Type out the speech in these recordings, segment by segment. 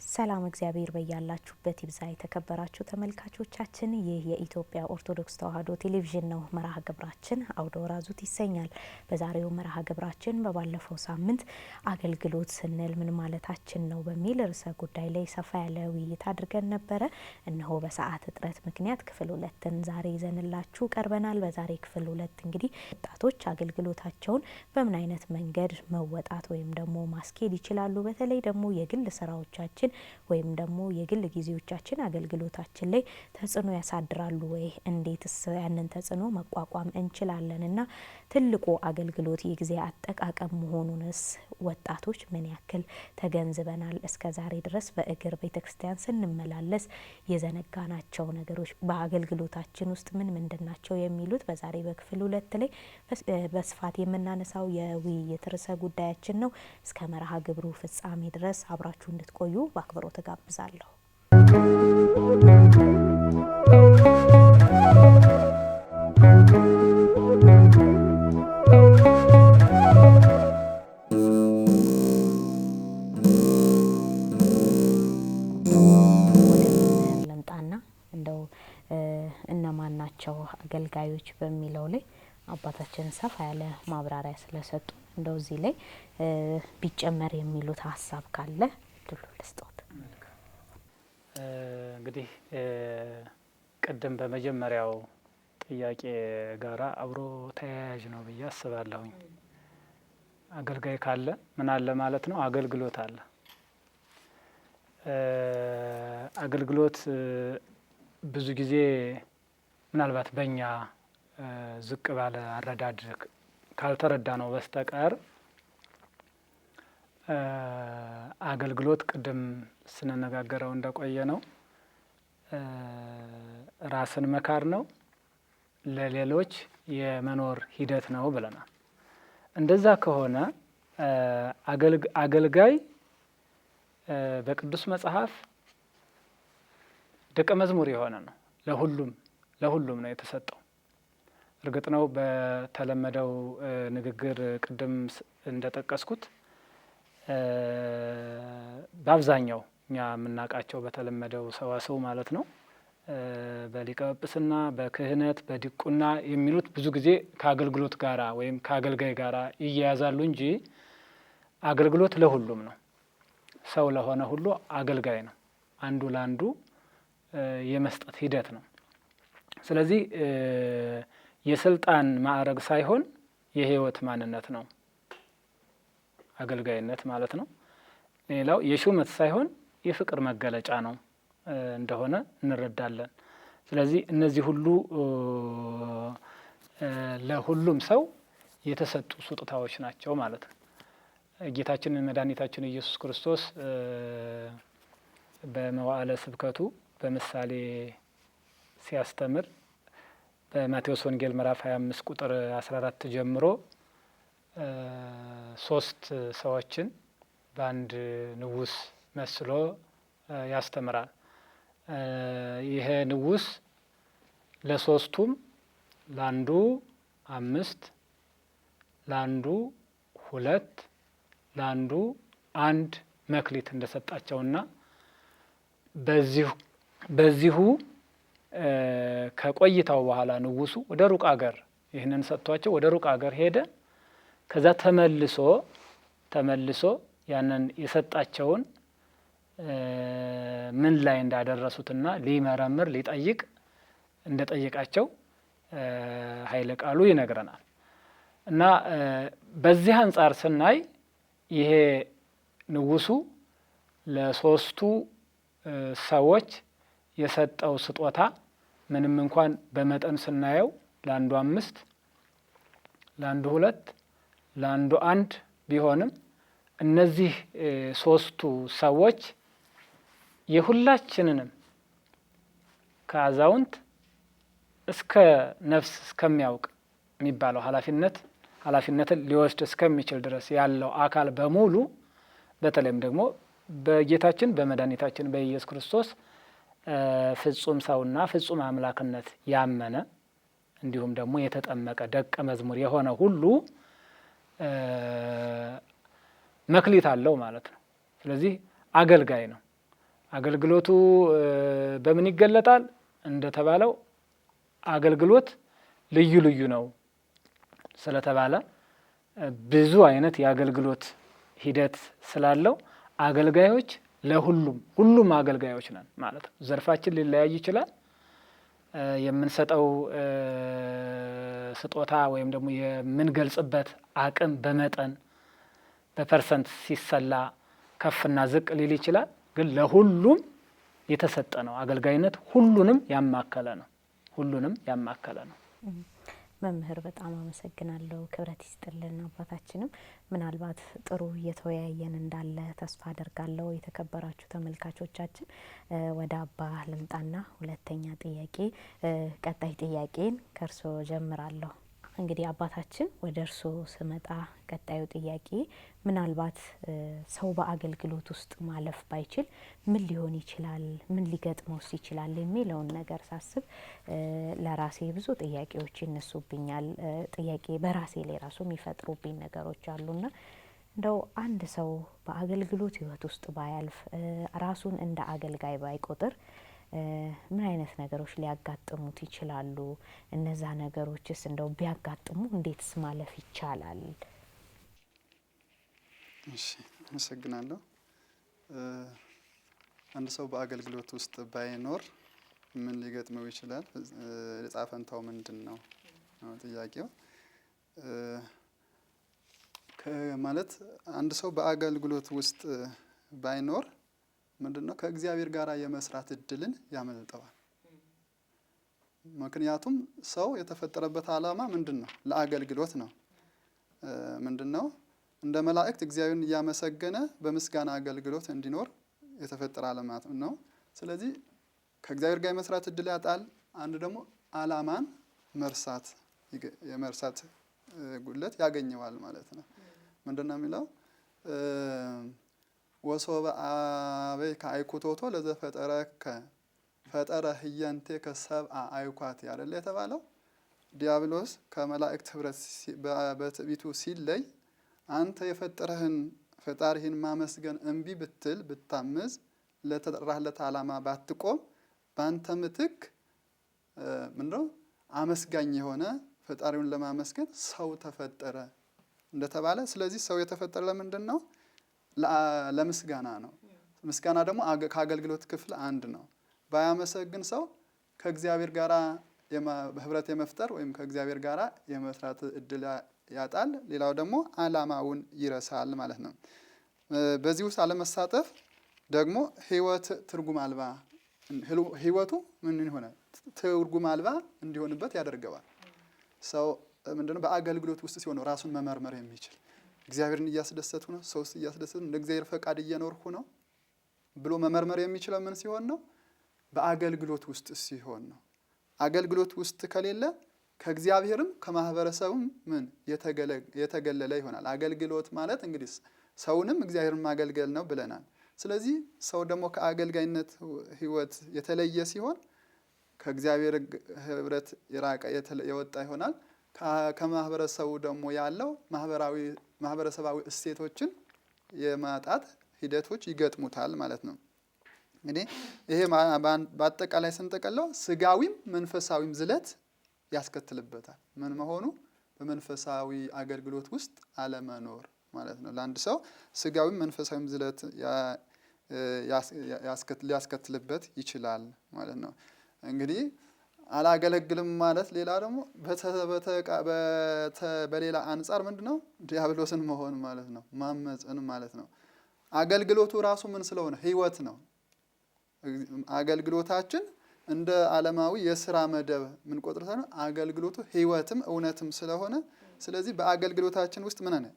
ሰላም እግዚአብሔር በያላችሁበት ይብዛ። የተከበራችሁ ተመልካቾቻችን ይህ የኢትዮጵያ ኦርቶዶክስ ተዋሕዶ ቴሌቪዥን ነው። መርሃ ግብራችን አውደ ወራዙት ይሰኛል። በዛሬው መርሃ ግብራችን በባለፈው ሳምንት አገልግሎት ስንል ምን ማለታችን ነው በሚል ርዕሰ ጉዳይ ላይ ሰፋ ያለ ውይይት አድርገን ነበረ። እነሆ በሰዓት እጥረት ምክንያት ክፍል 2ን ዛሬ ይዘንላችሁ ቀርበናል። በዛሬ ክፍል 2 እንግዲህ ወጣቶች አገልግሎታቸውን በምን አይነት መንገድ መወጣት ወይም ደግሞ ማስኬድ ይችላሉ፣ በተለይ ደግሞ የግል ስራዎቻችን ወይም ደግሞ የግል ጊዜዎቻችን አገልግሎታችን ላይ ተጽዕኖ ያሳድራሉ ወይ? እንዴትስ ያንን ተጽዕኖ መቋቋም እንችላለንና ትልቁ አገልግሎት የጊዜ አጠቃቀም መሆኑንስ ወጣቶች ምን ያክል ተገንዝበናል? እስከ ዛሬ ድረስ በእግር ቤተክርስቲያን ስንመላለስ የዘነጋናቸው ነገሮች በአገልግሎታችን ውስጥ ምን ምንድናቸው የሚሉት በዛሬ በክፍል 2 ላይ በስፋት የምናነሳው የውይይት ርዕሰ ጉዳያችን ነው። እስከ መርሃ ግብሩ ፍጻሜ ድረስ አብራችሁ እንድትቆዩ በአክብሮት ተጋብዛለሁ። እነማን ናቸው አገልጋዮች በሚለው ላይ አባታችን ሰፋ ያለ ማብራሪያ ስለሰጡ እንደው እዚህ ላይ ቢጨመር የሚሉት ሀሳብ ካለ ድሉ ልስጦት። እንግዲህ ቅድም በመጀመሪያው ጥያቄ ጋራ አብሮ ተያያዥ ነው ብዬ አስባለሁኝ። አገልጋይ ካለ ምን አለ ማለት ነው? አገልግሎት አለ። አገልግሎት ብዙ ጊዜ ምናልባት በእኛ ዝቅ ባለ አረዳድ ካልተረዳ ነው በስተቀር አገልግሎት ቅድም ስንነጋገረው እንደቆየ ነው ራስን መካር ነው፣ ለሌሎች የመኖር ሂደት ነው ብለናል። እንደዛ ከሆነ አገልጋይ በቅዱስ መጽሐፍ ደቀ መዝሙር የሆነ ነው። ለሁሉም ነው የተሰጠው። እርግጥ ነው በተለመደው ንግግር ቅድም እንደጠቀስኩት በአብዛኛው እኛ የምናውቃቸው በተለመደው ሰዋሰው ማለት ነው በሊቀ ጵጵስና፣ በክህነት፣ በዲቁና የሚሉት ብዙ ጊዜ ከአገልግሎት ጋራ ወይም ከአገልጋይ ጋራ ይያያዛሉ እንጂ አገልግሎት ለሁሉም ነው። ሰው ለሆነ ሁሉ አገልጋይ ነው። አንዱ ለአንዱ የመስጠት ሂደት ነው። ስለዚህ የስልጣን ማዕረግ ሳይሆን የህይወት ማንነት ነው አገልጋይነት ማለት ነው። ሌላው የሹመት ሳይሆን የፍቅር መገለጫ ነው እንደሆነ እንረዳለን። ስለዚህ እነዚህ ሁሉ ለሁሉም ሰው የተሰጡ ስጦታዎች ናቸው ማለት ነው። ጌታችን መድኃኒታችን ኢየሱስ ክርስቶስ በመዋዕለ ስብከቱ በምሳሌ ሲያስተምር በማቴዎስ ወንጌል ምዕራፍ 25 ቁጥር 14 ጀምሮ 3 ሰዎችን በአንድ ንጉስ መስሎ ያስተምራል። ይሄ ንጉስ ለሶስቱም ለአንዱ 5 ለአንዱ 2 ለአንዱ 1 መክሊት እንደሰጣቸውና በዚሁ ከቆይታው በኋላ ንጉሱ ወደ ሩቅ አገር ይህንን ሰጥቷቸው ወደ ሩቅ አገር ሄደ። ከዛ ተመልሶ ያንን የሰጣቸውን ምን ላይ እንዳደረሱትና ሊመረምር ሊጠይቅ እንደጠየቃቸው ኃይለ ቃሉ ይነግረናል። እና በዚህ አንጻር ስናይ ይሄ ንጉሱ ለሶስቱ ሰዎች የሰጠው ስጦታ ምንም እንኳን በመጠን ስናየው ለአንዱ 5 ለአንዱ 2 ለአንዱ 1 ቢሆንም እነዚህ 3ቱ ሰዎች የሁላችንንም ከአዛውንት እስከ ነፍስ እስከሚያውቅ የሚባለው ኃላፊነትን ሊወስድ እስከሚችል ድረስ ያለው አካል በሙሉ በተለይም ደግሞ በጌታችን በመድኃኒታችን በኢየሱስ ክርስቶስ ፍጹም ሰውና ፍጹም አምላክነት ያመነ እንዲሁም ደግሞ የተጠመቀ ደቀ መዝሙር የሆነ ሁሉ መክሊት አለው ማለት ነው። ስለዚህ አገልጋይ ነው። አገልግሎቱ በምን ይገለጣል? እንደተባለው አገልግሎት ልዩ ልዩ ነው ስለተባለ ብዙ አይነት የአገልግሎት ሂደት ስላለው አገልጋዮች ሁሉም አገልጋዮች ነን ማለት ነው። ዘርፋችን ሊለያይ ይችላል። የምንሰጠው ስጦታ ወይም ደግሞ የምንገልጽበት አቅም በመጠን በፐርሰንት ሲሰላ ከፍና ዝቅ ሊል ይችላል። ግን ለሁሉም የተሰጠ ነው። አገልጋይነት ሁሉንም ያማከለ ነው። መምህር በጣም አመሰግናለሁ። ክብረት ይስጥልን። አባታችንም ምናልባት ጥሩ እየተወያየን እንዳለ ተስፋ አደርጋለሁ። የተከበራችሁ ተመልካቾቻችን ወደ አባ ልምጣና ሁለተኛ ጥያቄ ቀጣይ ጥያቄን ከእርሶ ጀምራለሁ። እንግዲህ አባታችን ወደ እርሶ ስመጣ ቀጣዩ ጥያቄ ምናልባት ሰው በአገልግሎት ውስጥ ማለፍ ባይችል ምን ሊሆን ይችላል፣ ምን ሊገጥመውስ ይችላል የሚለውን ነገር ሳስብ ለራሴ ብዙ ጥያቄዎች ይነሱብኛል። ጥያቄ በራሴ ላይ ራሱ የሚፈጥሩብኝ ነገሮች አሉና እንደው አንድ ሰው በአገልግሎት ህይወት ውስጥ ባያልፍ ራሱን እንደ አገልጋይ ባይቆጥር ምን አይነት ነገሮች ሊያጋጥሙት ይችላሉ? እነዛ ነገሮችስ እንደው ቢያጋጥሙ እንዴትስ ማለፍ ይቻላል? እሺ፣ አመሰግናለሁ። አንድ ሰው በአገልግሎት ውስጥ ባይኖር ምን ሊገጥመው ይችላል? ዕጣ ፈንታው ምንድን ነው ጥያቄው። ማለት አንድ ሰው በአገልግሎት ውስጥ ባይኖር ምንድነው ከእግዚአብሔር ጋር የመስራት እድልን ያመልጠዋል። ምክንያቱም ሰው የተፈጠረበት ዓላማ ምንድነው? ለአገልግሎት ነው። ምንድነው? እንደ መላእክት እግዚአብሔርን እያመሰገነ በምስጋና አገልግሎት እንዲኖር የተፈጠረ ዓላማ ነው። ስለዚህ ከእግዚአብሔር ጋር የመስራት እድል ያጣል። አንድ ደግሞ ዓላማን የመርሳት ጉድለት ያገኘዋል ማለት ነው። ምንድነው የሚለው? ወሶበ አበይ ከአይኩቶቶ ለዘፈጠረከ ፈጠረ ህየንቴ ከሰብአ አይኳት ያደለ የተባለው ዲያብሎስ ከመላእክት ህብረት በትዕቢቱ ሲለይ አንተ የፈጠረህን ፈጣሪህን ማመስገን እምቢ ብትል ብታምዝ ለተጠራህለት ዓላማ ባትቆም ባንተ ምትክ ምንድነው አመስጋኝ የሆነ ፈጣሪውን ለማመስገን ሰው ተፈጠረ እንደተባለ። ስለዚህ ሰው የተፈጠረ ለምንድን ነው? ለምስጋና ነው። ምስጋና ደግሞ ከአገልግሎት ክፍል አንድ ነው። ባያመሰግን ሰው ከእግዚአብሔር ጋራ ህብረት የመፍጠር ወይም ከእግዚአብሔር ጋራ የመስራት እድል ያጣል። ሌላው ደግሞ ዓላማውን ይረሳል ማለት ነው። በዚህ ውስጥ አለመሳተፍ ደግሞ ህይወት ትርጉም አልባ ህይወቱ ምን ሆነ ትርጉም አልባ እንዲሆንበት ያደርገዋል። ሰው ምንድነው በአገልግሎት ውስጥ ሲሆን ነው ራሱን መመርመር የሚችል። እግዚአብሔርን እያስደሰቱ ነው፣ ሰውስ እያስደሰቱ እንደ እግዚአብሔር ፈቃድ እየኖርኩ ነው ብሎ መመርመር የሚችለው ምን ሲሆን ነው? በአገልግሎት ውስጥ ሲሆን ነው። አገልግሎት ውስጥ ከሌለ ከእግዚአብሔርም ከማህበረሰቡም ምን የተገለለ ይሆናል። አገልግሎት ማለት እንግዲህ ሰውንም እግዚአብሔርን ማገልገል ነው ብለናል። ስለዚህ ሰው ደግሞ ከአገልጋይነት ህይወት የተለየ ሲሆን ከእግዚአብሔር ህብረት የራቀ የወጣ ይሆናል። ከማህበረሰቡ ደግሞ ያለው ማህበረሰባዊ እሴቶችን የማጣት ሂደቶች ይገጥሙታል ማለት ነው። እንግዲህ ይሄ በአጠቃላይ ስንጠቀለው ስጋዊም መንፈሳዊም ዝለት ያስከትልበታል። ምን መሆኑ? በመንፈሳዊ አገልግሎት ውስጥ አለመኖር ማለት ነው። ለአንድ ሰው ስጋዊም መንፈሳዊም ዝለት ሊያስከትልበት ይችላል ማለት ነው። እንግዲህ አላገለግልም ማለት ሌላ ደግሞ በሌላ አንጻር ምንድነው? ዲያብሎስን መሆን ማለት ነው። ማመጽን ማለት ነው። አገልግሎቱ ራሱ ምን ስለሆነ ህይወት ነው። አገልግሎታችን እንደ ዓለማዊ የስራ መደብ ምን ቆጥረታ ነው? አገልግሎቱ ህይወትም እውነትም ስለሆነ ስለዚህ በአገልግሎታችን ውስጥ ምን ነው?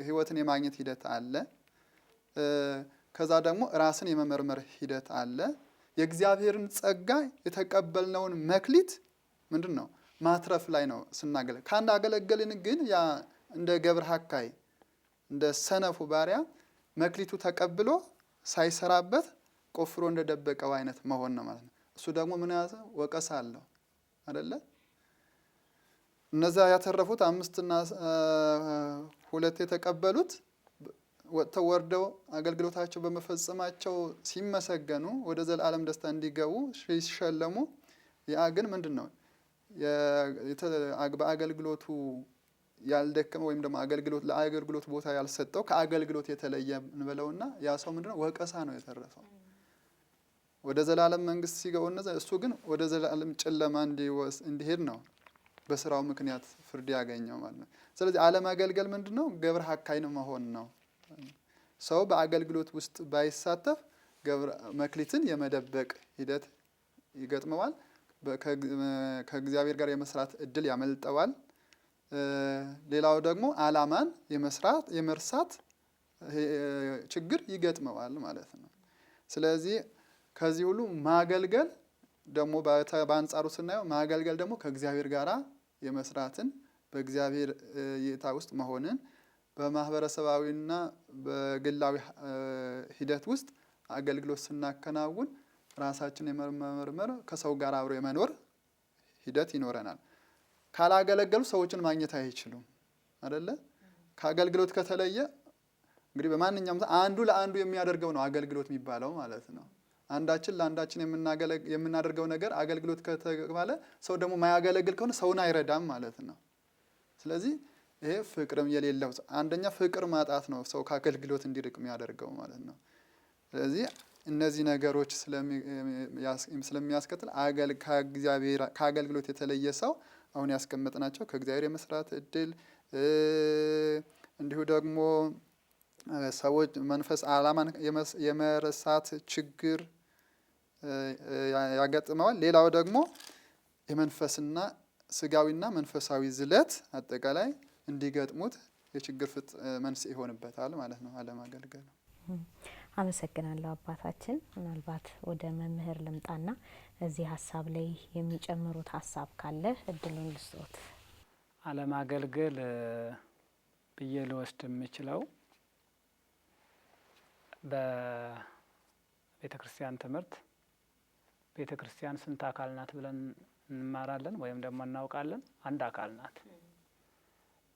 ህይወትን የማግኘት ሂደት አለ። ከዛ ደግሞ ራስን የመመርመር ሂደት አለ። የእግዚአብሔርን ጸጋ የተቀበልነውን መክሊት ምንድነው? ማትረፍ ላይ ነው ስናገለግል። ካንድ አገለገልን ግን ያ እንደ ገብረ ሐካይ እንደ ሰነፉ ባሪያ መክሊቱ ተቀብሎ ሳይሰራበት ቆፍሮ እንደደበቀው አይነት መሆን ነው ማለት ነው። እሱ ደግሞ ምን ያዘ? ወቀሳ አለው አይደለ? እነዛ ያተረፉት 5 እና 2 የተቀበሉት ወጥተው ወርደው አገልግሎታቸው በመፈጸማቸው ሲመሰገኑ ወደ ዘላለም ደስታ እንዲገቡ ሲሸለሙ፣ ያ ግን ምንድን ነው በአገልግሎቱ ያልደከመ ወይም ደግሞ ለአገልግሎት ቦታ ያልሰጠው ከአገልግሎት የተለየ እንበለውና ያ ሰው ምንድነው ወቀሳ ነው የተረፈው። ወደ ዘላለም መንግስት ሲገቡ እሱ ግን ወደ ዘላለም ጨለማ እንዲሄድ ነው በስራው ምክንያት ፍርድ ያገኘው ማለት ነው። ስለዚህ አለማገልገል ምንድነው ገብረ ሐካይን መሆን ነው። ሰው በአገልግሎት ውስጥ ባይሳተፍ መክሊትን የመደበቅ ሂደት ይገጥመዋል። ከእግዚአብሔር ጋር የመስራት እድል ያመልጠዋል። ሌላው ደግሞ አላማን የመርሳት ችግር ይገጥመዋል ማለት ነው። ስለዚህ ከዚህ ሁሉ ማገልገል ደግሞ በአንጻሩ ስናየው ማገልገል ደግሞ ከእግዚአብሔር ጋራ የመስራትን በእግዚአብሔር እይታ ውስጥ መሆንን በማህበረሰባዊና በግላዊ ሂደት ውስጥ አገልግሎት ስናከናውን ራሳችን የመመርመር ከሰው ጋር አብሮ የመኖር ሂደት ይኖረናል። ካላገለገሉ ሰዎችን ማግኘት አይችሉም አይደለ? ከአገልግሎት ከተለየ እንግዲህ በማንኛውም አንዱ ለአንዱ የሚያደርገው ነው አገልግሎት የሚባለው ማለት ነው። አንዳችን ለአንዳችን የምናደርገው ነገር አገልግሎት ከተባለ ሰው ደግሞ ማያገለግል ከሆነ ሰውን አይረዳም ማለት ነው። ስለዚህ ይሄ ፍቅርም የሌለው አንደኛ ፍቅር ማጣት ነው ሰው ከአገልግሎት እንዲርቅ የሚያደርገው ማለት ነው። ስለዚህ እነዚህ ነገሮች ስለሚያስከትል ከአገልግሎት የተለየ ሰው አሁን ያስቀመጥናቸው ከእግዚአብሔር የመስራት እድል እንዲሁ ደግሞ ሰዎች መንፈስ አላማን የመረሳት ችግር ያጋጥመዋል። ሌላው ደግሞ የመንፈስና ስጋዊና መንፈሳዊ ዝለት አጠቃላይ እንዲገጥሙት የችግር መንስኤ ይሆንበታል ማለት ነው አለማገልገል። አመሰግናለሁ አባታችን። ምናልባት ወደ መምህር ልምጣና እዚህ ሀሳብ ላይ የሚጨምሩት ሀሳብ ካለ እድሉን ልስጦት። አለማገልገል ብዬ ልወስድ የምችለው በቤተ ክርስቲያን ትምህርት ቤተ ክርስቲያን ስንት አካል ናት ብለን እንማራለን ወይም ደግሞ እናውቃለን። አንድ አካል ናት።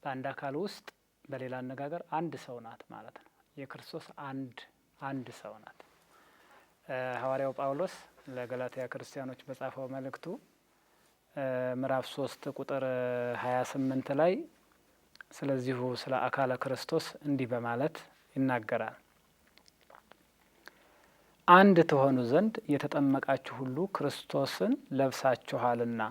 በአንድ አካል ውስጥ በሌላ አነጋገር አንድ ሰው ናት ማለት ነው። የክርስቶስ አንድ ሰው ናት። ሐዋርያው ጳውሎስ ለገላትያ ክርስቲያኖች በጻፈው መልእክቱ ምዕራፍ 3 ቁጥር 28 ላይ ስለዚሁ ስለ አካለ ክርስቶስ እንዲህ በማለት ይናገራል። አንድ ትሆኑ ዘንድ የተጠመቃችሁ ሁሉ ክርስቶስን ለብሳችኋልና፣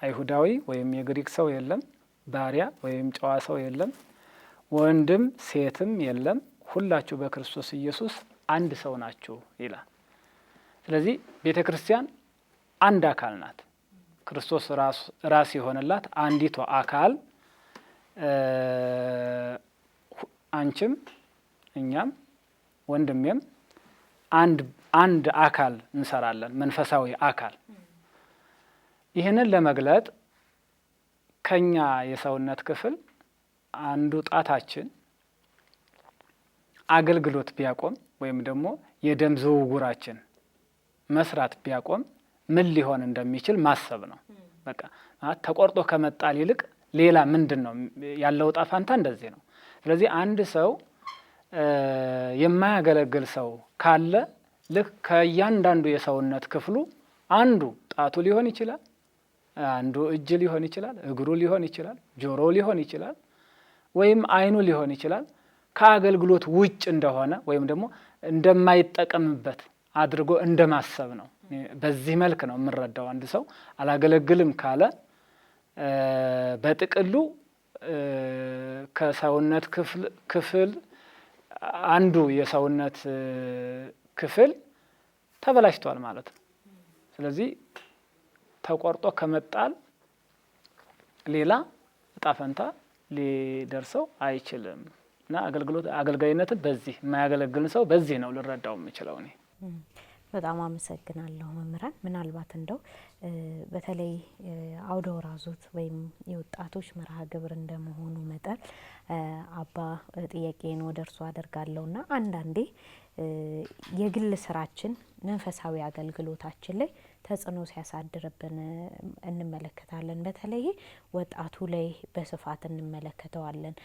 አይሁዳዊ ወይም የግሪክ ሰው የለም፣ ባሪያ ወይም ጨዋ ሰው የለም፣ ወንድም ሴትም የለም፣ ሁላችሁ በክርስቶስ ኢየሱስ አንድ ሰው ናችሁ ይላል። ስለዚህ ቤተ ክርስቲያን አንድ አካል ናት። ክርስቶስ ራስ የሆነላት አንዲቷ አካል አንቺም እኛም ወንድሜም አንድ አካል እንሰራለን፣ መንፈሳዊ አካል። ይህንን ለመግለጥ ከኛ የሰውነት ክፍል አንዱ ጣታችን አገልግሎት ቢያቆም ወይም ደግሞ የደም ዝውውራችን መስራት ቢያቆም ምን ሊሆን እንደሚችል ማሰብ ነው። በቃ ተቆርጦ ከመጣል ይልቅ ሌላ ምንድን ነው ያለው ዕጣ ፈንታ እንደዚህ ነው። ስለዚህ አንድ ሰው የማያገለግል ሰው ካለ ልክ ከእያንዳንዱ የሰውነት ክፍሉ አንዱ ጣቱ ሊሆን ይችላል፣ አንዱ እጅ ሊሆን ይችላል፣ እግሩ ሊሆን ይችላል፣ ጆሮ ሊሆን ይችላል፣ ወይም ዓይኑ ሊሆን ይችላል ከአገልግሎት ውጭ እንደሆነ ወይም ደግሞ እንደማይጠቀምበት አድርጎ እንደማሰብ ነው። በዚህ መልክ ነው የምንረዳው። አንድ ሰው አላገለግልም ካለ በጥቅሉ ከሰውነት ክፍል አንዱ የሰውነት ክፍል ተበላሽቷል ማለት ነው። ስለዚህ ተቆርጦ ከመጣል ሌላ እጣ ፈንታ ሊደርሰው አይችልም እና አገልጋይነትን በዚህ የማያገለግልን ሰው በዚህ ነው ልረዳው የምችለው እኔ። በጣም አመሰግናለሁ መምህራን። ምናልባት እንደው በተለይ አውደ ወራዙት ወይም የወጣቶች መርሃ ግብር እንደመሆኑ መጠን አባ ጥያቄን ወደ እርሱ አደርጋለሁና አንዳንዴ የግል ስራችን መንፈሳዊ አገልግሎታችን ላይ ተጽዕኖ ሲያሳድርብን እንመለከታለን። በተለይ ወጣቱ ላይ በስፋት እንመለከተዋለን።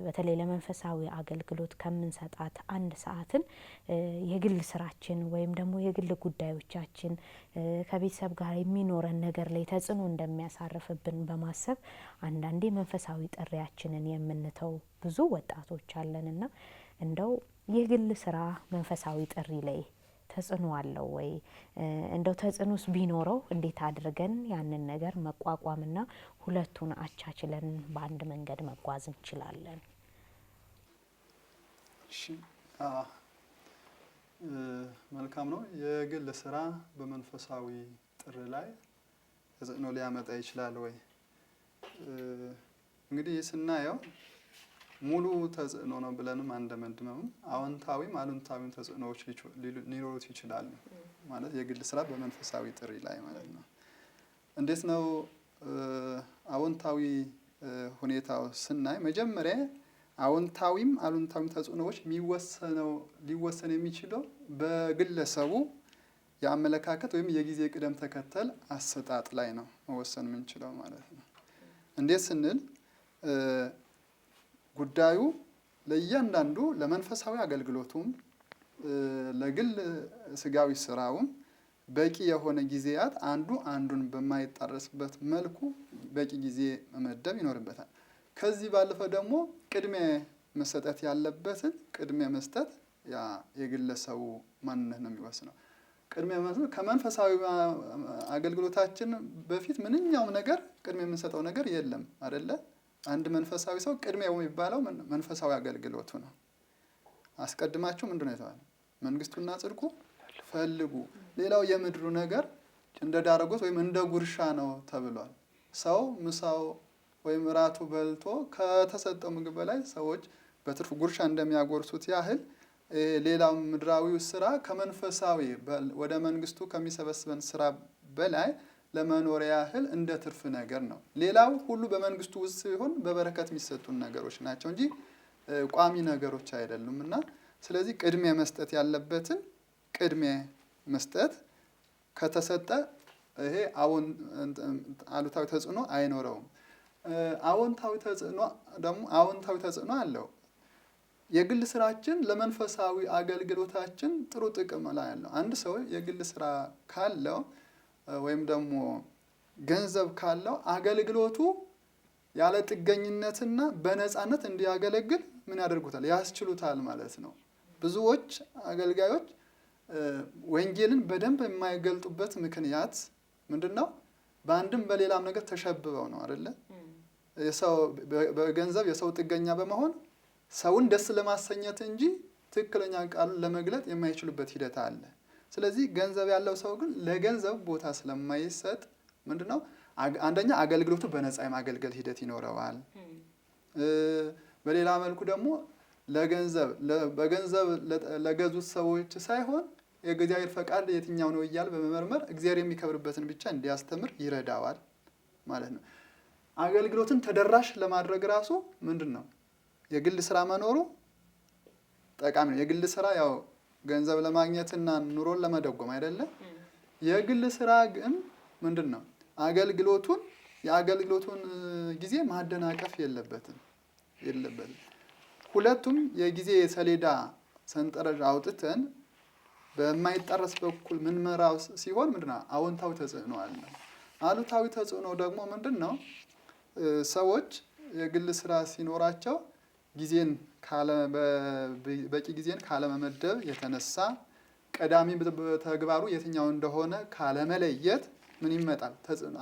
በተለይ ለመንፈሳዊ አገልግሎት ከምንሰጣት አንድ ሰዓትን የግል ስራችን ወይም ደግሞ የግል ጉዳዮቻችን ከቤተሰብ ጋር የሚኖረን ነገር ላይ ተጽዕኖ እንደሚያሳርፍብን በማሰብ አንዳንዴ መንፈሳዊ ጥሪያችንን የምንተው ብዙ ወጣቶች አለንና እንደው የግል ስራ መንፈሳዊ ጥሪ ላይ ተጽዕኖ አለው ወይ? እንደው ተጽዕኖስ ቢኖረው እንዴት አድርገን ያንን ነገር መቋቋምና ሁለቱን አቻችለን በአንድ መንገድ መጓዝ እንችላለን? እሺ፣ መልካም ነው። የግል ስራ በመንፈሳዊ ጥሪ ላይ ተጽዕኖ ሊያመጣ ይችላል ወይ? እንግዲህ ስናየው ሙሉ ተጽዕኖ ነው ብለንም አንደመድመም። አዎንታዊም አሉንታዊም ተጽዕኖዎች ሊኖሩት ይችላሉ። ማለት የግል ስራ በመንፈሳዊ ጥሪ ላይ ማለት ነው። እንዴት ነው አዎንታዊ ሁኔታው ስናይ መጀመሪያ አዎንታዊም አሉንታዊም ተጽዕኖዎች ሊወሰን የሚችለው በግለሰቡ የአመለካከት ወይም የጊዜ ቅደም ተከተል አሰጣጥ ላይ ነው መወሰን የምንችለው ማለት ነው። እንዴት ስንል ጉዳዩ ለእያንዳንዱ ለመንፈሳዊ አገልግሎቱም ለግል ስጋዊ ስራውም በቂ የሆነ ጊዜያት አንዱ አንዱን በማይጣረስበት መልኩ በቂ ጊዜ መመደብ ይኖርበታል። ከዚህ ባለፈ ደግሞ ቅድሚያ መሰጠት ያለበትን ቅድሚያ መስጠት ያ የግለሰቡ ማንነት ነው የሚወስነው። ቅድሚያ መስጠት ከመንፈሳዊ አገልግሎታችን በፊት ምንኛውም ነገር ቅድሚያ የምንሰጠው ነገር የለም አይደለ? አንድ መንፈሳዊ ሰው ቅድሚያው የሚባለው መንፈሳዊ አገልግሎቱ ነው። አስቀድማችሁ ምንድነው የተባለው? መንግስቱና ጽድቁ ፈልጉ፣ ሌላው የምድሩ ነገር እንደ ዳረጎት ወይም እንደ ጉርሻ ነው ተብሏል። ሰው ምሳው ወይም ራቱ በልቶ ከተሰጠው ምግብ በላይ ሰዎች በትርፍ ጉርሻ እንደሚያጎርሱት ያህል ሌላው ምድራዊው ስራ ከመንፈሳዊ ወደ መንግስቱ ከሚሰበስበን ስራ በላይ ለመኖር ያህል እንደ ትርፍ ነገር ነው። ሌላው ሁሉ በመንግስቱ ውስጥ ሲሆን በበረከት የሚሰጡን ነገሮች ናቸው እንጂ ቋሚ ነገሮች አይደሉም። እና ስለዚህ ቅድሚያ መስጠት ያለበትን ቅድሚያ መስጠት ከተሰጠ ይሄ አሉታዊ ተጽዕኖ አይኖረውም። አዎንታዊ ተጽዕኖ አለው። የግል ስራችን ለመንፈሳዊ አገልግሎታችን ጥሩ ጥቅም ላይ ያለው አንድ ሰው የግል ስራ ካለው ወይም ደግሞ ገንዘብ ካለው አገልግሎቱ ያለ ጥገኝነትና በነፃነት እንዲያገለግል ምን ያደርጉታል? ያስችሉታል ማለት ነው። ብዙዎች አገልጋዮች ወንጌልን በደንብ የማይገልጡበት ምክንያት ምንድነው? በአንድም በሌላም ነገር ተሸብበው ነው አይደለ? በገንዘብ የሰው ጥገኛ በመሆን ሰውን ደስ ለማሰኘት እንጂ ትክክለኛ ቃሉን ለመግለጥ የማይችሉበት ሂደት አለ። ስለዚህ ገንዘብ ያለው ሰው ግን ለገንዘብ ቦታ ስለማይሰጥ ምንድነው? አንደኛ አገልግሎቱ በነፃ የማገልገል ሂደት ይኖረዋል። በሌላ መልኩ ደግሞ በገንዘብ ለገዙት ሰዎች ሳይሆን የእግዚአብሔር ፈቃድ የትኛው ነው እያለ በመመርመር እግዚአብሔር የሚከብርበትን ብቻ እንዲያስተምር ይረዳዋል ማለት ነው። አገልግሎትን ተደራሽ ለማድረግ ራሱ ምንድነው? የግል ስራ መኖሩ ጠቃሚ ነው። የግል ስራ ያው ገንዘብ ለማግኘትና ኑሮን ለመደጎም አይደለም። የግል ስራ ግን ምንድነው? የአገልግሎቱን ጊዜ ማደናቀፍ የለበትም። ሁለቱም የጊዜ ሰሌዳ ሰንጠረዥ አውጥተን በማይጣረስ በኩል ምንመራው ሲሆን ምንድነው? አዎንታዊ ተጽዕኖ አለ። አሉታዊ ተጽዕኖ ደግሞ ምንድነው? ሰዎች የግል ስራ ሲኖራቸው በቂ ጊዜን ካለመመደብ የተነሳ ቀዳሚ ተግባሩ የትኛው እንደሆነ ካለመለየት ምን ይመጣል?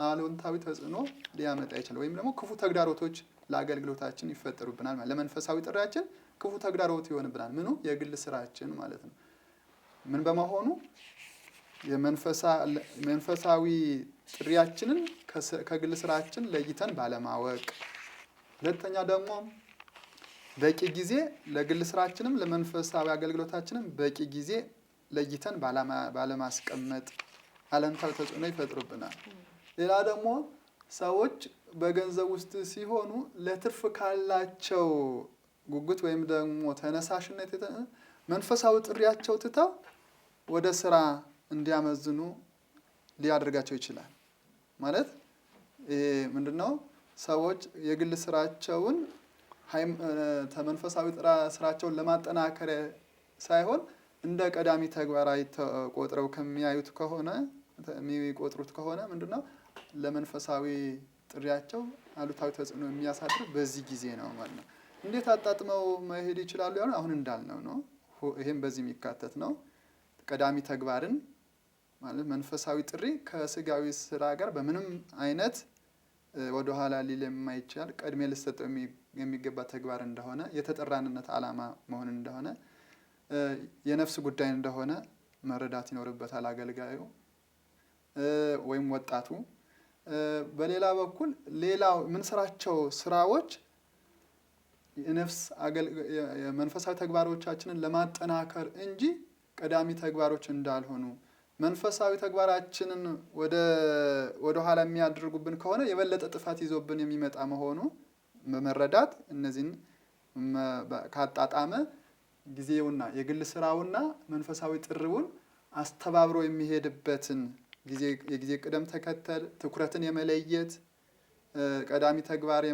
አዎንታዊ ተጽዕኖ ሊያመጣ ይችላል። ወይም ደግሞ ክፉ ተግዳሮቶች ለአገልግሎታችን ይፈጠሩብናል። ለመንፈሳዊ ጥሪያችን ክፉ ተግዳሮት ይሆንብናል። ምኑ? የግል ስራችን ማለት ነው። ምን በመሆኑ መንፈሳዊ ጥሪያችንን ከግል ስራችን ለይተን ባለማወቅ፣ ሁለተኛ ደግሞ በቂ ጊዜ ለግል ስራችንም ለመንፈሳዊ አገልግሎታችንም በቂ ጊዜ ለይተን ባለማስቀመጥ አሉታዊ ተጽዕኖ ይፈጥሩብናል። ሌላ ደግሞ ሰዎች በገንዘብ ውስጥ ሲሆኑ ለትርፍ ካላቸው ጉጉት ወይም ደግሞ ተነሳሽነት መንፈሳዊ ጥሪያቸው ትተው ወደ ስራ እንዲያመዝኑ ሊያደርጋቸው ይችላል። ማለት ምንድነው? ሰዎች የግል ስራቸውን መንፈሳዊ ስራቸውን ለማጠናከር ሳይሆን እንደ ቀዳሚ ተግባራዊ ቆጥረው ከሚያዩት ከሆነ የሚቆጥሩት ከሆነ ምንድነው ለመንፈሳዊ ጥሪያቸው አሉታዊ ተጽዕኖ የሚያሳድር በዚህ ጊዜ ነው ማለት ነው። እንዴት አጣጥመው መሄድ ይችላሉ? አሁን እንዳልነው ነው። ይሄም በዚህ የሚካተት ነው። ቀዳሚ ተግባርን ማለት መንፈሳዊ ጥሪ ከስጋዊ ስራ ጋር በምንም አይነት ወደ ኋላ ሊል የማይቻል ቀድሜ ሊሰጠው የሚገባ ተግባር እንደሆነ፣ የተጠራንነት ዓላማ መሆን እንደሆነ፣ የነፍስ ጉዳይ እንደሆነ መረዳት ይኖርበታል አገልጋዩ ወይም ወጣቱ። በሌላ በኩል ሌላው የምንሰራቸው ስራዎች መንፈሳዊ ተግባሮቻችንን ለማጠናከር እንጂ ቀዳሚ ተግባሮች እንዳልሆኑ፣ መንፈሳዊ ተግባራችንን ወደ ኋላ የሚያደርጉብን ከሆነ የበለጠ ጥፋት ይዞብን የሚመጣ መሆኑ በመረዳት እነዚህን ካጣጣመ ጊዜውና የግል ስራውና መንፈሳዊ ጥሪውን አስተባብሮ የሚሄድበትን የጊዜ ቅደም ተከተል ትኩረትን የመለየት ቀዳሚ ተግባር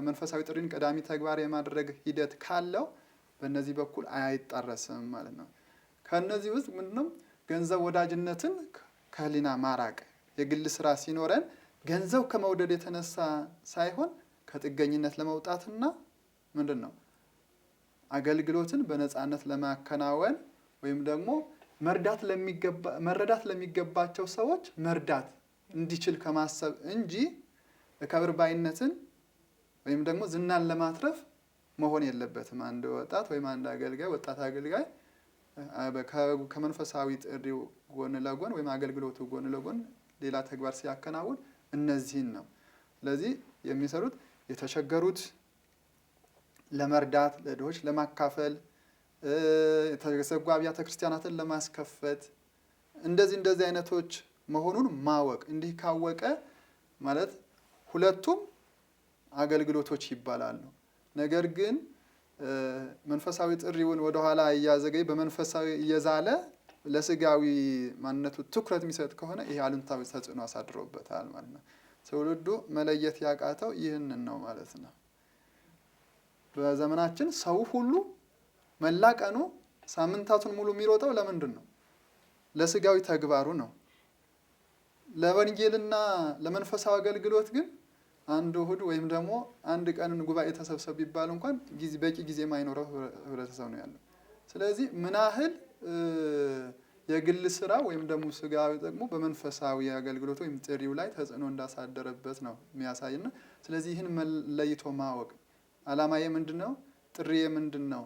መንፈሳዊ ጥሪን ቀዳሚ ተግባር የማድረግ ሂደት ካለው በእነዚህ በኩል አይጣረስም ማለት ነው። ከነዚህ ውስጥ ምንድነው ገንዘብ ወዳጅነትን ከህሊና ማራቅ። የግል ስራ ሲኖረን ገንዘብ ከመውደድ የተነሳ ሳይሆን ከጥገኝነት ለመውጣትና ምንድነው አገልግሎትን በነፃነት ለማከናወን ወይም ደግሞ መረዳት ለሚገባቸው ሰዎች መርዳት እንዲችል ከማሰብ እንጂ ክብር ባይነትን ወይም ደግሞ ዝናን ለማትረፍ መሆን የለበትም። አንድ ወጣት ወይም አንድ አገልጋይ ወጣት አገልጋይ ከመንፈሳዊ ጥሪው ጎን ለጎን ወይም አገልግሎቱ ጎን ለጎን ሌላ ተግባር ሲያከናውን እነዚህን ነው። ስለዚህ የሚሰሩት የተቸገሩት ለመርዳት፣ ለድሆች ለማካፈል፣ የተዘጉ አብያተ ክርስቲያናትን ለማስከፈት እንደዚህ አይነቶች መሆኑን ማወቅ። እንዲህ ካወቀ ማለት ሁለቱም አገልግሎቶች ይባላሉ። ነገር ግን መንፈሳዊ ጥሪውን ወደኋላ እያዘገየ በመንፈሳዊ እየዛለ ለስጋዊ ማንነቱ ትኩረት የሚሰጥ ከሆነ ይሄ አሉታዊ ተጽዕኖ አሳድሮበታል ማለት ነው። ትውልዱ መለየት ያቃተው ይህንን ነው ማለት ነው። በዘመናችን ሰው ሁሉ መላቀኑ ሳምንታቱን ሙሉ የሚሮጠው ለምንድን ነው? ለስጋዊ ተግባሩ ነው። ለወንጌልና ለመንፈሳዊ አገልግሎት ግን አንድ እሁድ ወይም ደግሞ አንድ ቀንን ጉባኤ ተሰብሰብ ቢባል እንኳን በቂ ጊዜ የማይኖረው ህብረተሰብ ነው ያለው። ስለዚህ ምን ያህል የግል ስራ ወይም ደግሞ ስጋዊ ደግሞ በመንፈሳዊ አገልግሎት ወይም ጥሪው ላይ ተጽዕኖ እንዳሳደረበት ነው የሚያሳይና ስለዚህ ይህን ለይቶ ማወቅ ዓላማዬ ምንድነው? ጥሪዬ ምንድነው?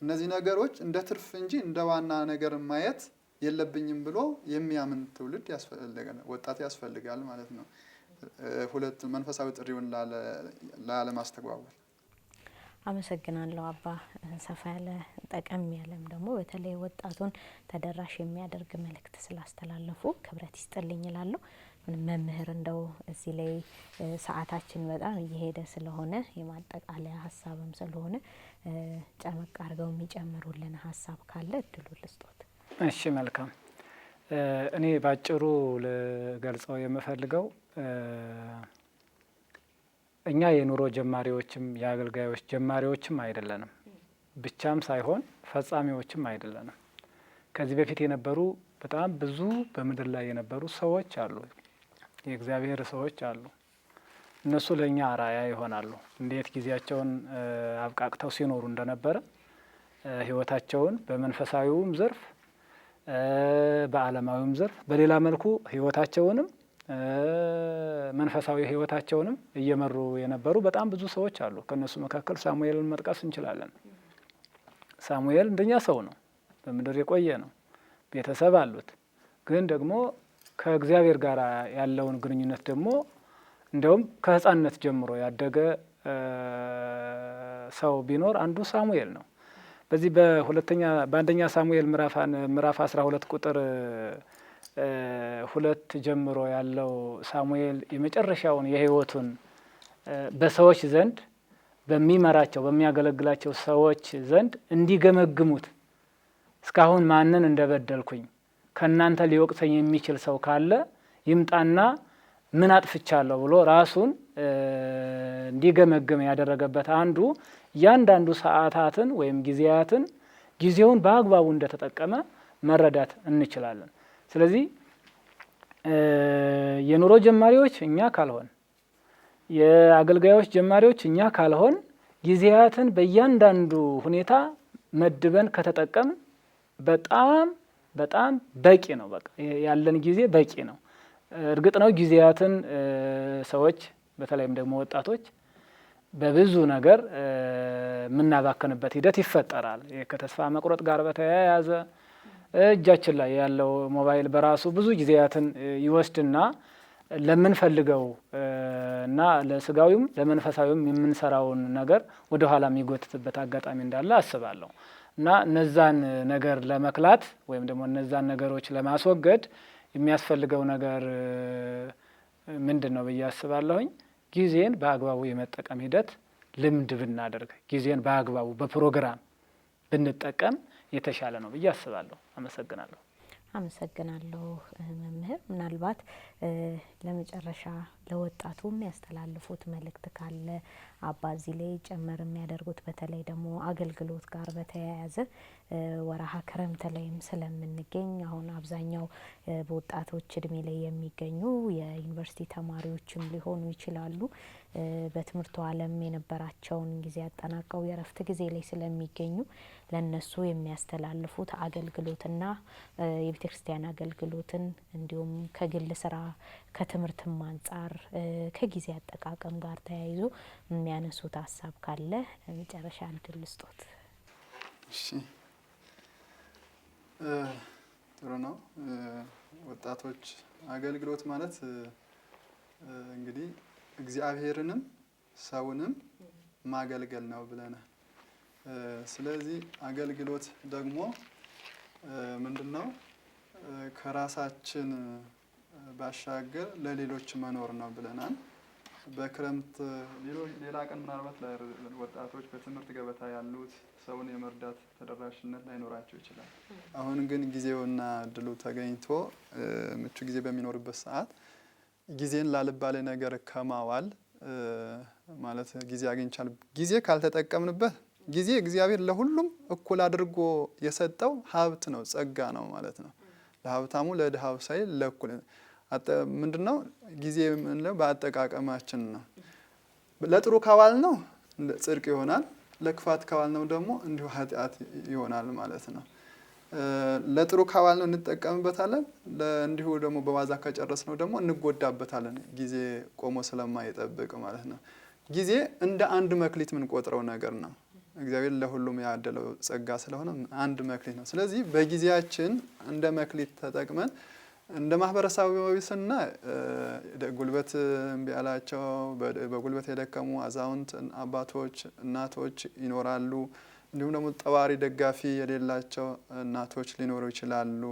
እነዚህ ነገሮች እንደ ትርፍ እንጂ እንደ ዋና ነገር ማየት የለብኝም ብሎ የሚያምን ትውልድ ያስፈልጋል፣ ወጣት ያስፈልጋል ማለት ነው። ሁለት መንፈሳዊ ጥሪውን ላለማስተጓጎል። አመሰግናለሁ አባ። ሰፋ ያለ ጠቀም ያለም ደግሞ በተለይ ወጣቱን ተደራሽ የሚያደርግ መልእክት ስላስተላለፉ ክብረት ይስጥልኝ እላለሁ። መምህር እንደው እዚህ ላይ ሰዓታችን በጣም እየሄደ ስለሆነ የማጠቃለያ ሀሳብም ስለሆነ ጨመቅ አድርገው የሚጨምሩልን ሀሳብ ካለ እድሉ ልስጦት። እሺ መልካም። እኔ ባጭሩ ልገልጸው የምፈልገው እኛ የኑሮ ጀማሪዎችም የአገልጋዮች ጀማሪዎችም አይደለንም፣ ብቻም ሳይሆን ፈጻሚዎችም አይደለንም። ከዚህ በፊት የነበሩ በጣም ብዙ በምድር ላይ የነበሩ ሰዎች አሉ፣ የእግዚአብሔር ሰዎች አሉ። እነሱ ለእኛ አርአያ ይሆናሉ። እንዴት ጊዜያቸውን አብቃቅተው ሲኖሩ እንደነበረ ህይወታቸውን በመንፈሳዊውም ዘርፍ በዓለማዊም ዘርፍ በሌላ መልኩ ህይወታቸውንም መንፈሳዊ ህይወታቸውንም እየመሩ የነበሩ በጣም ብዙ ሰዎች አሉ። ከነሱ መካከል ሳሙኤልን መጥቀስ እንችላለን። ሳሙኤል እንደኛ ሰው ነው፣ በምድር የቆየ ነው፣ ቤተሰብ አሉት። ግን ደግሞ ከእግዚአብሔር ጋር ያለውን ግንኙነት ደግሞ እንደውም ከህፃንነት ጀምሮ ያደገ ሰው ቢኖር አንዱ ሳሙኤል ነው። በዚህ በአንደኛ ሳሙኤል ምዕራፍ 12 ቁጥር 2 ጀምሮ ያለው ሳሙኤል የመጨረሻውን የህይወቱን በሰዎች ዘንድ በሚመራቸው በሚያገለግላቸው ሰዎች ዘንድ እንዲገመግሙት እስካሁን ማንን እንደበደልኩኝ ከእናንተ ሊወቅሰኝ የሚችል ሰው ካለ ይምጣና ምን አጥፍቻለሁ ብሎ ራሱን እንዲገመግም ያደረገበት አንዱ እያንዳንዱ ሰዓታትን ወይም ጊዜያትን ጊዜውን በአግባቡ እንደተጠቀመ መረዳት እንችላለን። ስለዚህ የኑሮ ጀማሪዎች እኛ ካልሆን፣ የአገልጋዮች ጀማሪዎች እኛ ካልሆን ጊዜያትን በእያንዳንዱ ሁኔታ መድበን ከተጠቀም በጣም በጣም በቂ ነው። በቃ ያለን ጊዜ በቂ ነው። እርግጥ ነው ጊዜያትን ሰዎች በተለይም ደግሞ ወጣቶች በብዙ ነገር የምናባከንበት ሂደት ይፈጠራል። ከተስፋ መቁረጥ ጋር በተያያዘ እጃችን ላይ ያለው ሞባይል በራሱ ብዙ ጊዜያትን ይወስድና ለምንፈልገው እና ለስጋዊም ለመንፈሳዊም የምንሰራውን ነገር ወደ ኋላ የሚጎትትበት አጋጣሚ እንዳለ አስባለሁ። እና እነዛን ነገር ለመክላት ወይም ደግሞ እነዛን ነገሮች ለማስወገድ የሚያስፈልገው ነገር ምንድን ነው ብዬ አስባለሁኝ። ጊዜን በአግባቡ የመጠቀም ሂደት ልምድ ብናደርግ፣ ጊዜን በአግባቡ በፕሮግራም ብንጠቀም የተሻለ ነው ብዬ አስባለሁ። አመሰግናለሁ። አመሰግናለሁ መምህር። ምናልባት ለመጨረሻ ለወጣቱ የሚያስተላልፉት መልእክት ካለ አባ እዚህ ላይ ጨመር የሚያደርጉት በተለይ ደግሞ አገልግሎት ጋር በተያያዘ ወርሃ ክረምት ላይም ስለምንገኝ አሁን አብዛኛው በወጣቶች እድሜ ላይ የሚገኙ የዩኒቨርሲቲ ተማሪዎችም ሊሆኑ ይችላሉ። በትምህርቱ ዓለም የነበራቸውን ጊዜ ያጠናቀው የረፍት ጊዜ ላይ ስለሚገኙ ለነሱ የሚያስተላልፉት አገልግሎትና የቤተ ክርስቲያን አገልግሎትን እንዲሁም ከግል ስራ ከትምህርትም አንጻር ከጊዜ አጠቃቀም ጋር ተያይዞ የሚያነሱት ሀሳብ ካለ መጨረሻ እድል ስጦት። እሺ፣ ጥሩ ነው። ወጣቶች አገልግሎት ማለት እንግዲህ እግዚአብሔርንም ሰውንም ማገልገል ነው ብለናል። ስለዚህ አገልግሎት ደግሞ ምንድነው? ከራሳችን ባሻገር ለሌሎች መኖር ነው ብለናል። በክረምት ሌላ ቀን ምናልባት ወጣቶች በትምህርት ገበታ ያሉት ሰውን የመርዳት ተደራሽነት ላይኖራቸው ይችላል። አሁን ግን ጊዜውና እድሉ ተገኝቶ ምቹ ጊዜ በሚኖርበት ሰዓት ጊዜን ላልባሌ ነገር ከማዋል ማለት ጊዜ አግኝቻል ጊዜ ካልተጠቀምንበት ጊዜ እግዚአብሔር ለሁሉም እኩል አድርጎ የሰጠው ሀብት ነው፣ ጸጋ ነው ማለት ነው። ለሀብታሙ ለድሃው ሳይል ለእኩል ምንድነው ጊዜ የምንለው በአጠቃቀማችን ነው። ለጥሩ ካዋል ነው ጽድቅ ይሆናል፣ ለክፋት ካዋል ነው ደግሞ እንዲሁ ኃጢአት ይሆናል ማለት ነው። ለጥሩ ካዋል ነው እንጠቀምበታለን፣ እንዲሁ ደግሞ በዋዛ ከጨረስ ነው ደግሞ እንጎዳበታለን። ጊዜ ቆሞ ስለማይጠብቅ ማለት ነው። ጊዜ እንደ አንድ መክሊት የምንቆጥረው ነገር ነው። እግዚአብሔር ለሁሉም ያደለው ጸጋ ስለሆነ አንድ መክሊት ነው። ስለዚህ በጊዜያችን እንደ መክሊት ተጠቅመን እንደ ማህበረሰባዊ ስና ጉልበት እምቢ ያላቸው በጉልበት የደከሙ አዛውንት አባቶች፣ እናቶች ይኖራሉ። እንዲሁም ደግሞ ጠባሪ ደጋፊ የሌላቸው እናቶች ሊኖሩ ይችላሉ።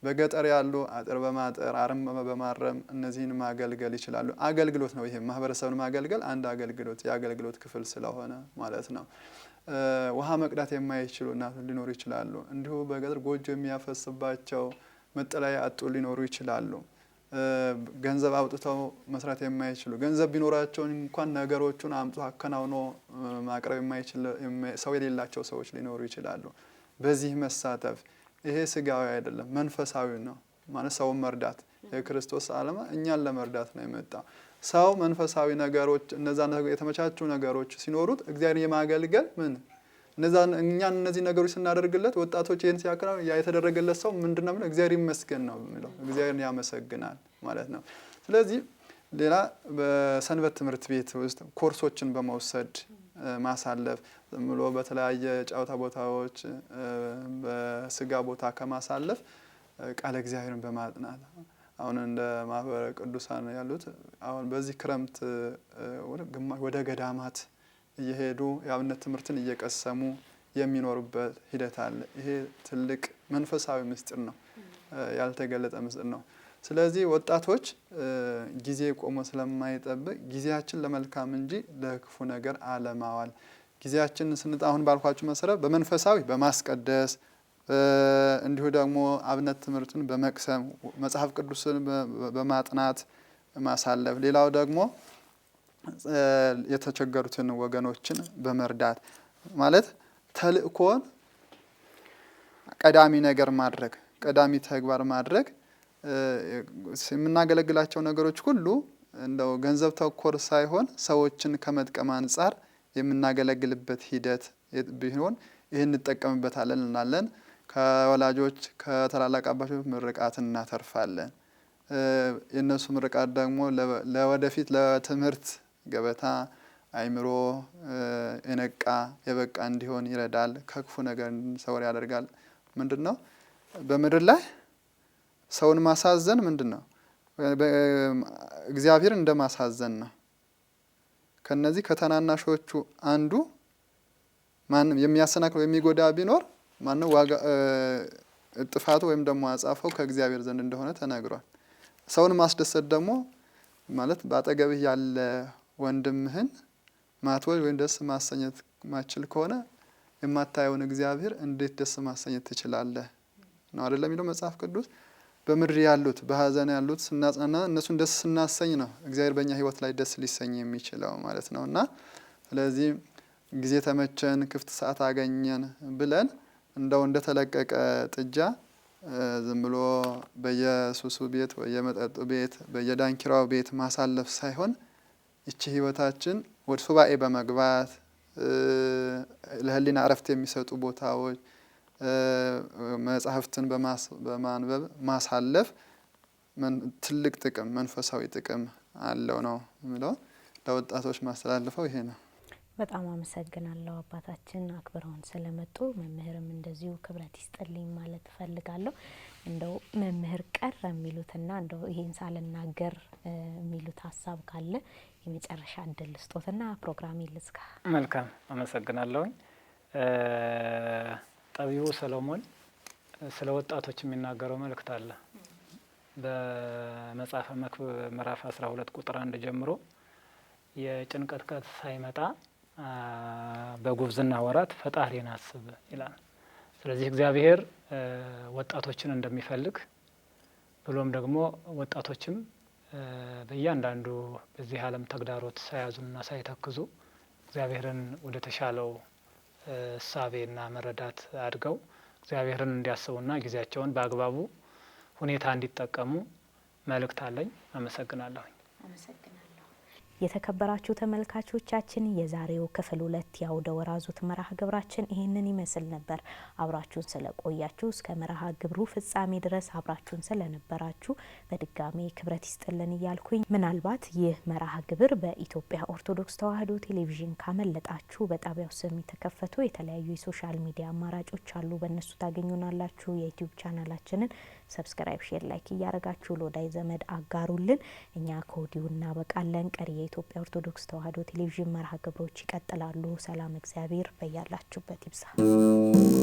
በገጠር ያሉ አጥር በማጠር አረም በማረም እነዚህን ማገልገል ይችላሉ። አገልግሎት ነው። ይሄ ማህበረሰብን ማገልገል አንድ አገልግሎት የአገልግሎት ክፍል ስለሆነ ማለት ነው። ውሃ መቅዳት የማይችሉ እናቶች ሊኖሩ ይችላሉ። እንዲሁ በገጠር ጎጆ የሚያፈስባቸው መጠለያ ያጡ ሊኖሩ ይችላሉ። ገንዘብ አውጥተው መስራት የማይችሉ ገንዘብ ቢኖራቸው እንኳን ነገሮቹን አምጡ አከናውኖ ማቅረብ የማይችል ሰው የሌላቸው ሰዎች ሊኖሩ ይችላሉ። በዚህ መሳተፍ ይሄ ስጋዊ አይደለም፣ መንፈሳዊ ነው። ማለት ሰውን መርዳት የክርስቶስ ዓላማ እኛን ለመርዳት ነው የመጣው። ሰው መንፈሳዊ ነገሮች እነዛ የተመቻቹ ነገሮች ሲኖሩት እግዚአብሔር የማገልገል እኛን እነዚህ ነገሮች ስናደርግለት ወጣቶች ይህን ሲያከናው ያ የተደረገለት ሰው ምንድነው የሚለው? እግዚአብሔር ይመስገን ነው የሚለው። እግዚአብሔርን ያመሰግናል ማለት ነው። ስለዚህ ሌላ በሰንበት ትምህርት ቤት ውስጥ ኮርሶችን በመውሰድ ማሳለፍ ዝም ብሎ በተለያየ ጨዋታ ቦታዎች በስጋ ቦታ ከማሳለፍ ቃለ እግዚአብሔርን በማጥናት አሁን እንደ ማህበረ ቅዱሳን ያሉት አሁን በዚህ ክረምት ወደ ገዳማት እየሄዱ የአብነት ትምህርትን እየቀሰሙ የሚኖሩበት ሂደት አለ። ይሄ ትልቅ መንፈሳዊ ምስጢር ነው፣ ያልተገለጠ ምስጢር ነው። ስለዚህ ወጣቶች ጊዜ ቆሞ ስለማይጠብቅ ጊዜያችን ለመልካም እንጂ ለክፉ ነገር አለማዋል። ጊዜያችን ስንጣ አሁን ባልኳችሁ መሰረት በመንፈሳዊ በማስቀደስ እንዲሁ ደግሞ አብነት ትምህርትን በመቅሰም መጽሐፍ ቅዱስን በማጥናት ማሳለፍ። ሌላው ደግሞ የተቸገሩትን ወገኖችን በመርዳት ማለት ተልእኮን ቀዳሚ ነገር ማድረግ፣ ቀዳሚ ተግባር ማድረግ። የምናገለግላቸው ነገሮች ሁሉ እንደው ገንዘብ ተኮር ሳይሆን ሰዎችን ከመጥቀም አንጻር የምናገለግልበት ሂደት ቢሆን ይህን እንጠቀምበታለን እንላለን። ከወላጆች ከታላላቅ አባቶች ምርቃት እናተርፋለን። የእነሱ ምርቃት ደግሞ ለወደፊት ለትምህርት ገበታ አይምሮ የነቃ የበቃ እንዲሆን ይረዳል። ከክፉ ነገር እንድንሰወር ያደርጋል። ምንድነው በምድር ላይ ሰውን ማሳዘን ምንድነው? እግዚአብሔር እንደማሳዘን ነው። ከነዚህ ከተናናሾቹ አንዱ ማንም የሚያሰናክለው የሚጎዳ ቢኖር ማነው? ዋጋ ጥፋቱ ወይም ደግሞ አጻፋው ከእግዚአብሔር ዘንድ እንደሆነ ተነግሯል። ሰውን ማስደሰት ደግሞ ማለት በአጠገብህ ያለ ወንድምህን ማትወድ ወይም ደስ ማሰኘት ማችል ከሆነ የማታየውን እግዚአብሔር እንዴት ደስ ማሰኘት ትችላለህ? ነው አይደለም የሚለው መጽሐፍ ቅዱስ። በምድር ያሉት በሀዘን ያሉት ስናጽናና እነሱን ደስ ስናሰኝ ነው እግዚአብሔር በእኛ ሕይወት ላይ ደስ ሊሰኝ የሚችለው ማለት ነው። እና ስለዚህ ጊዜ ተመቸን ክፍት ሰዓት አገኘን ብለን እንደው እንደተለቀቀ ጥጃ ዝም ብሎ በየሱሱ ቤት በየመጠጡ ቤት በየዳንኪራው ቤት ማሳለፍ ሳይሆን ይቺ ሕይወታችን ወደ ሱባኤ በመግባት ለህሊና እረፍት የሚሰጡ ቦታዎች መጽሐፍትን በማንበብ ማሳለፍ ትልቅ ጥቅም መንፈሳዊ ጥቅም አለው ነው የምለው። ለወጣቶች ማስተላልፈው ይሄ ነው። በጣም አመሰግናለሁ አባታችን አክብረውን ስለመጡ። መምህርም እንደዚሁ ክብረት ይስጥልኝ ማለት እፈልጋለሁ። እንደው መምህር ቀር የሚሉትና እንደው ይሄን ሳልናገር የሚሉት ሀሳብ ካለ የመጨረሻ እድል ስጦትና ፕሮግራም ይልዝጋ። መልካም አመሰግናለሁ። ጠቢቡ ሰሎሞን ስለ ወጣቶች የሚናገረው መልእክት አለ። በመጽሐፈ መክብብ ምዕራፍ 12 ቁጥር 1 ጀምሮ የጭንቀት ቀን ሳይመጣ በጉብዝና ወራት ፈጣሪን አስብ ይላል። ስለዚህ እግዚአብሔር ወጣቶችን እንደሚፈልግ ብሎም ደግሞ ወጣቶችም በእያንዳንዱ በዚህ ዓለም ተግዳሮት ሳያዙና ሳይተክዙ እግዚአብሔርን ወደ ተሻለው እሳቤና መረዳት አድገው እግዚአብሔርን እንዲያስቡና ጊዜያቸውን በአግባቡ ሁኔታ እንዲጠቀሙ መልእክት አለኝ። አመሰግናለሁ። የተከበራችሁ ተመልካቾቻችን የዛሬው ክፍል 2 የአውደ ወራዙት መርሃ ግብራችን ይህንን ይመስል ነበር። አብራችሁን ስለቆያችሁ እስከ መርሃ ግብሩ ፍጻሜ ድረስ አብራችሁን ስለነበራችሁ በድጋሚ ክብረት ይስጥልን እያልኩኝ ምናልባት ይህ መርሃ ግብር በኢትዮጵያ ኦርቶዶክስ ተዋሕዶ ቴሌቪዥን ካመለጣችሁ በጣቢያው ስም የተከፈቱ የተለያዩ የሶሻል ሚዲያ አማራጮች አሉ። በእነሱ ታገኙናላችሁ። የዩቲዩብ ቻናላችንን ሰብስክራይብ፣ ሼር፣ ላይክ እያደረጋችሁ ለወዳጅ ዘመድ አጋሩልን። እኛ ከወዲሁ እናበቃለን። ቀሪ የኢትዮጵያ ኦርቶዶክስ ተዋሕዶ ቴሌቪዥን መርሃ ግብሮች ይቀጥላሉ። ሰላም እግዚአብሔር በያላችሁበት ይብዛ።